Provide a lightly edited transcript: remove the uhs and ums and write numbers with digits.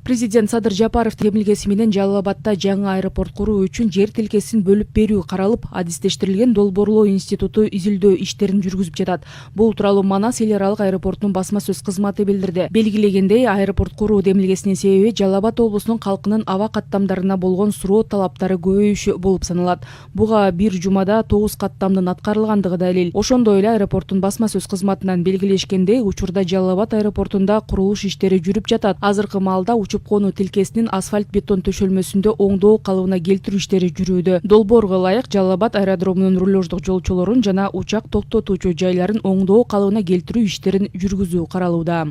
Президент Садыр Жапаров демилгеси менен Жалал Абадта жаңы аэропорт куруу үчүн жер тилкесин бөлүп берүү каралып, адистештирилген долбоорлоо институту изилдөө иштерин жүргүзүп жатат. Бул тууралуу Манас эл аралык аэропортунун басма сөз кызматы билдирди. Белгилегендей, аэропорт куруу демилгесинин себеби Жалал Абад облусунун калкынын аба каттамдарына болгон суроо талаптары көбөйүшү болуп саналат. Буга бир жумада 9 каттамдын аткарылгандыгы далил. Ошондой эле аэропорттун басма сөз кызматынан белгилешкендей, учурда Жалал Абад аэропортунда курулуш иштери жүрүп жатат. Азыркы маалда учуп-конуу тилкесинин асфальт бетон төшөлмөсүндө оңдоо калыбына келтирүү иштери жүрүүдө. Долбоорго ылайык Жалал Абад аэродромунун рулеждук жолчолорун жана учак токтотуучу жайларын оңдоо калыбына келтирүү иштерин жүргүзүү каралууда.